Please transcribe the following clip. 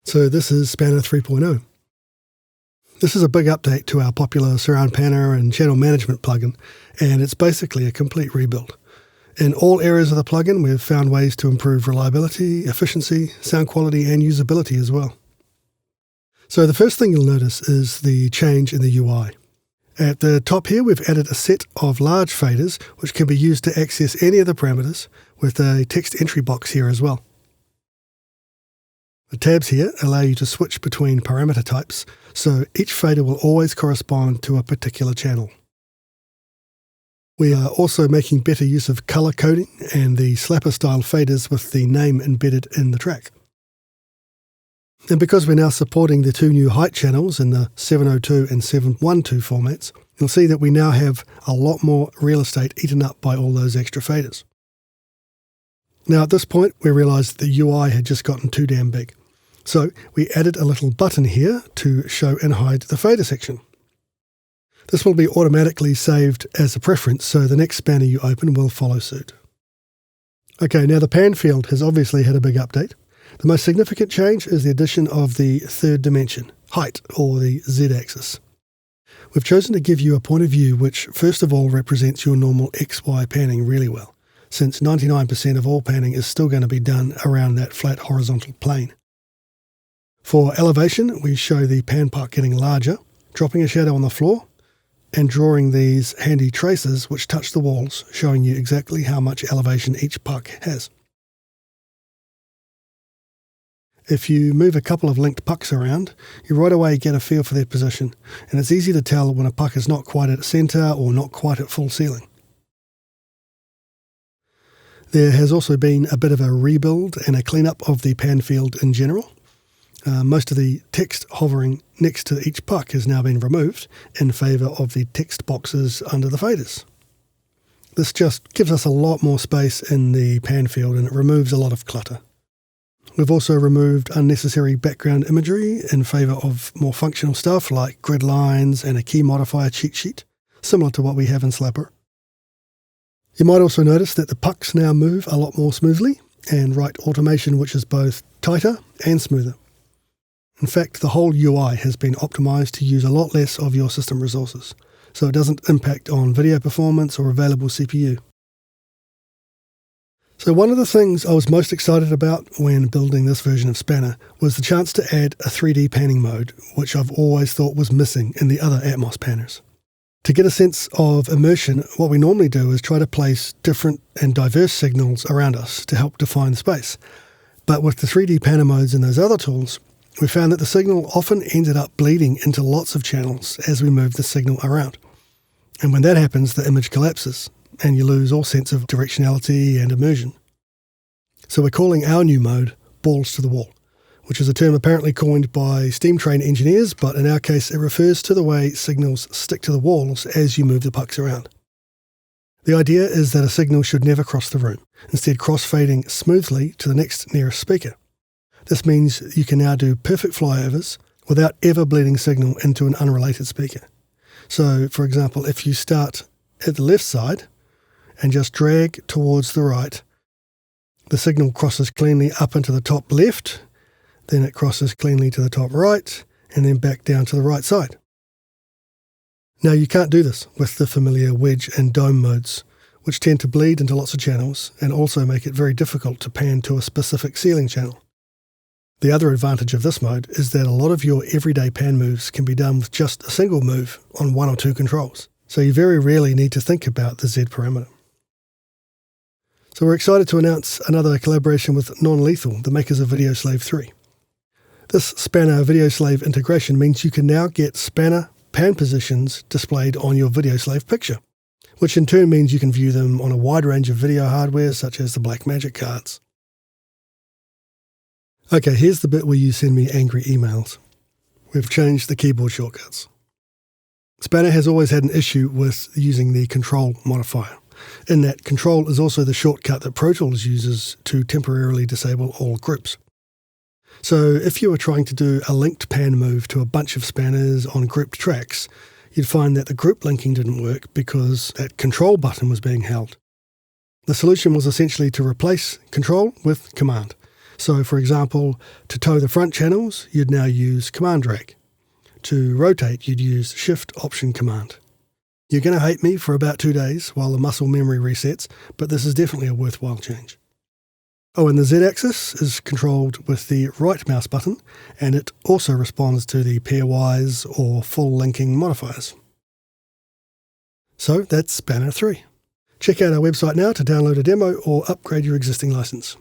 So this is Spanner 3.0. This is a big update to our popular Surround Panner and Channel Management plugin, and it's basically a complete rebuild. In all areas of the plugin, we've found ways to improve reliability, efficiency, sound quality, and usability as well. So the first thing you'll notice is the change in the UI. At the top here, we've added a set of large faders, which can be used to access any of the parameters, with a text entry box here as well. The tabs here allow you to switch between parameter types, so each fader will always correspond to a particular channel. We are also making better use of color coding and the slapper style faders with the name embedded in the track. And because we're now supporting the two new height channels in the 702 and 712 formats, you'll see that we now have a lot more real estate eaten up by all those extra faders. Now at this point, we realized the UI had just gotten too damn big. So we added a little button here to show and hide the fader section. This will be automatically saved as a preference, so the next spanner you open will follow suit. Okay, now the pan field has obviously had a big update. The most significant change is the addition of the third dimension, height, or the Z-axis. We've chosen to give you a point of view which first of all represents your normal XY panning really well, since 99% of all panning is still going to be done around that flat horizontal plane. For elevation, we show the pan part getting larger, dropping a shadow on the floor, and drawing these handy traces which touch the walls, showing you exactly how much elevation each puck has. If you move a couple of linked pucks around, you right away get a feel for their position, and it's easy to tell when a puck is not quite at centre or not quite at full ceiling. There has also been a bit of a rebuild and a cleanup of the pan field in general. Most of the text hovering next to each puck has now been removed in favour of the text boxes under the faders. This just gives us a lot more space in the pan field and it removes a lot of clutter. We've also removed unnecessary background imagery in favour of more functional stuff like grid lines and a key modifier cheat sheet, similar to what we have in Slapper. You might also notice that the pucks now move a lot more smoothly and write automation which is both tighter and smoother. In fact, the whole UI has been optimized to use a lot less of your system resources, so it doesn't impact on video performance or available CPU. So one of the things I was most excited about when building this version of Spanner was the chance to add a 3D panning mode, which I've always thought was missing in the other Atmos panners. To get a sense of immersion, what we normally do is try to place different and diverse signals around us to help define the space. But with the 3D panner modes and those other tools, we found that the signal often ended up bleeding into lots of channels as we moved the signal around. And when that happens, the image collapses, and you lose all sense of directionality and immersion. So we're calling our new mode balls to the wall, which is a term apparently coined by steam train engineers, but in our case it refers to the way signals stick to the walls as you move the pucks around. The idea is that a signal should never cross the room, instead cross-fading smoothly to the next nearest speaker. This means you can now do perfect flyovers without ever bleeding signal into an unrelated speaker. So, for example, if you start at the left side and just drag towards the right, the signal crosses cleanly up into the top left, then it crosses cleanly to the top right, and then back down to the right side. Now you can't do this with the familiar wedge and dome modes, which tend to bleed into lots of channels and also make it very difficult to pan to a specific ceiling channel. The other advantage of this mode is that a lot of your everyday pan moves can be done with just a single move on one or two controls, so you very rarely need to think about the Z parameter. So we're excited to announce another collaboration with Non-Lethal, the makers of VideoSlave 3. This Spanner VideoSlave integration means you can now get Spanner pan positions displayed on your VideoSlave picture, which in turn means you can view them on a wide range of video hardware such as the Blackmagic cards. Okay, here's the bit where you send me angry emails. We've changed the keyboard shortcuts. Spanner has always had an issue with using the control modifier, in that control is also the shortcut that Pro Tools uses to temporarily disable all groups. So if you were trying to do a linked pan move to a bunch of spanners on grouped tracks, you'd find that the group linking didn't work because that control button was being held. The solution was essentially to replace control with command, So for example, to tow the front channels, you'd now use Command Drag. To rotate, you'd use Shift Option Command. You're going to hate me for about 2 days while the muscle memory resets, but this is definitely a worthwhile change. Oh, and the Z-axis is controlled with the right mouse button, and it also responds to the pairwise or full linking modifiers. So that's Spanner 3. Check out our website now to download a demo or upgrade your existing license.